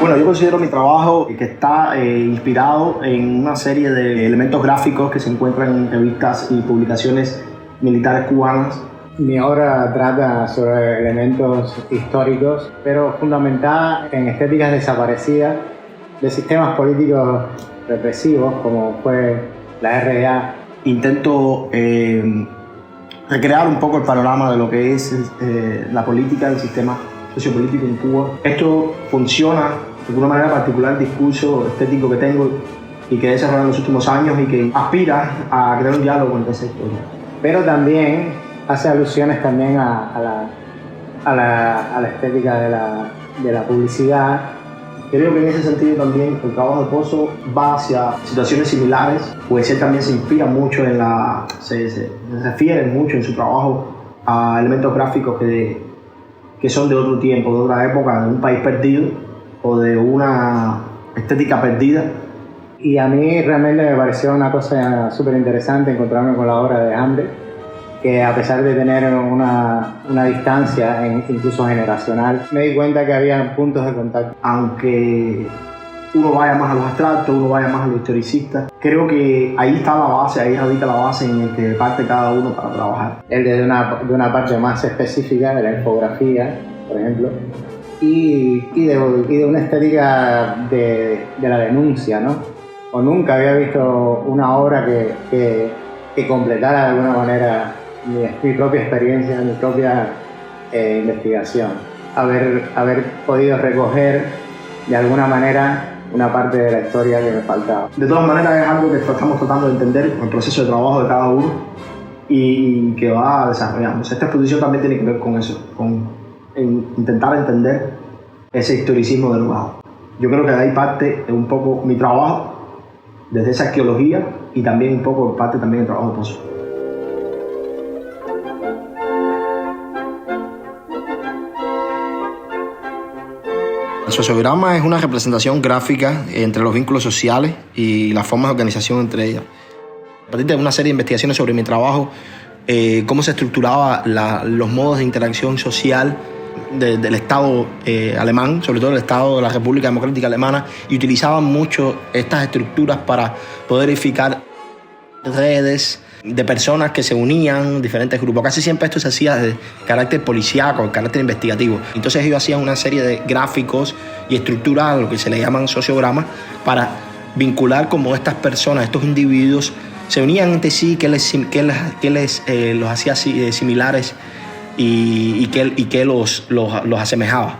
Bueno, yo considero mi trabajo que está inspirado en una serie de elementos gráficos que se encuentran en revistas y publicaciones militares cubanas. Mi obra trata sobre elementos históricos, pero fundamentada en estéticas desaparecidas de sistemas políticos represivos como fue la RDA. Intento recrear un poco el panorama de lo que es la política del sistema sociopolítico en Cuba. Esto funciona de una manera particular, el discurso estético que tengo y que he desarrollado en los últimos años y que aspira a crear un diálogo entre esa historia. Pero también hace alusiones también a la estética de la publicidad. Creo que en ese sentido también el trabajo de Pozo va hacia situaciones similares, pues él también se inspira mucho se refiere mucho en su trabajo a elementos gráficos que son de otro tiempo, de otra época, de un país perdido o de una estética perdida. Y a mí realmente me pareció una cosa súper interesante encontrarme con la obra de Hambre, que a pesar de tener una distancia incluso generacional, me di cuenta que había puntos de contacto. Aunque uno vaya más a los abstractos, uno vaya más a los historicistas, creo que ahí está la base, ahí radica la base en el que parte cada uno para trabajar. Él desde una parte más específica de la infografía, por ejemplo, y de una estética de la denuncia, ¿no? O nunca había visto una obra que completara de alguna manera mi propia experiencia, mi propia investigación. Haber podido recoger de alguna manera una parte de la historia que me faltaba. De todas maneras es algo que estamos tratando de entender el proceso de trabajo de cada uno y que va desarrollándose. Esta exposición también tiene que ver con eso, en intentar entender ese historicismo del lugar. Yo creo que de ahí parte un poco mi trabajo, desde esa arqueología y también un poco parte también del trabajo de Pozo. El sociograma es una representación gráfica entre los vínculos sociales y las formas de organización entre ellas. A partir de una serie de investigaciones sobre mi trabajo, cómo se estructuraba los modos de interacción social del Estado alemán, sobre todo el Estado de la República Democrática Alemana, y utilizaban mucho estas estructuras para poder edificar redes de personas que se unían, diferentes grupos. Casi siempre esto se hacía de carácter policíaco, de carácter investigativo. Entonces ellos hacían una serie de gráficos y estructuras, lo que se le llaman sociogramas, para vincular cómo estas personas, estos individuos, se unían entre sí, qué les los hacía similares y qué los asemejaba,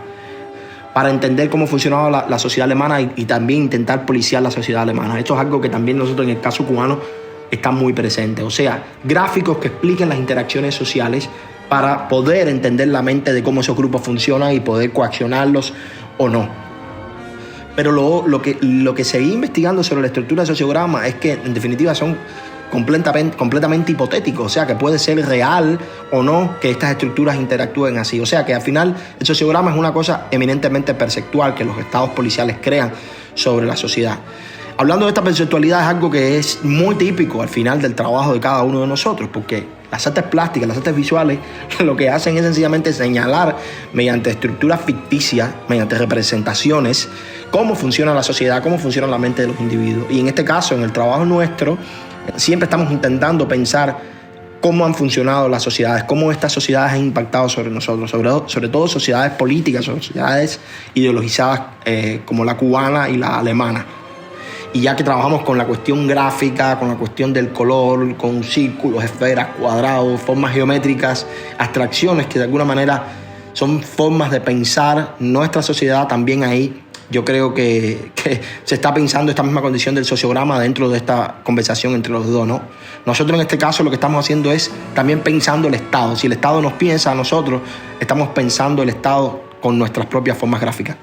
para entender cómo funcionaba la sociedad alemana y también intentar policiar la sociedad alemana. Esto es algo que también nosotros en el caso cubano está muy presente. O sea, gráficos que expliquen las interacciones sociales para poder entender la mente de cómo esos grupos funcionan y poder coaccionarlos o no. Pero lo que seguí investigando sobre la estructura del sociograma es que en definitiva son completamente hipotéticos, o sea que puede ser real o no que estas estructuras interactúen así. O sea que al final el sociograma es una cosa eminentemente perceptual que los estados policiales crean sobre la sociedad. Hablando de esta perceptualidad, es algo que es muy típico al final del trabajo de cada uno de nosotros, porque las artes plásticas, las artes visuales, lo que hacen es sencillamente señalar mediante estructuras ficticias, mediante representaciones, cómo funciona la sociedad, cómo funciona la mente de los individuos. Y en este caso, en el trabajo nuestro, siempre estamos intentando pensar cómo han funcionado las sociedades, cómo estas sociedades han impactado sobre nosotros, sobre todo sociedades políticas, sociedades ideologizadas como la cubana y la alemana. Y ya que trabajamos con la cuestión gráfica, con la cuestión del color, con círculos, esferas, cuadrados, formas geométricas, abstracciones que de alguna manera son formas de pensar nuestra sociedad, también ahí yo creo que se está pensando esta misma condición del sociograma dentro de esta conversación entre los dos, ¿no? Nosotros en este caso lo que estamos haciendo es también pensando el Estado. Si el Estado nos piensa a nosotros, estamos pensando el Estado con nuestras propias formas gráficas.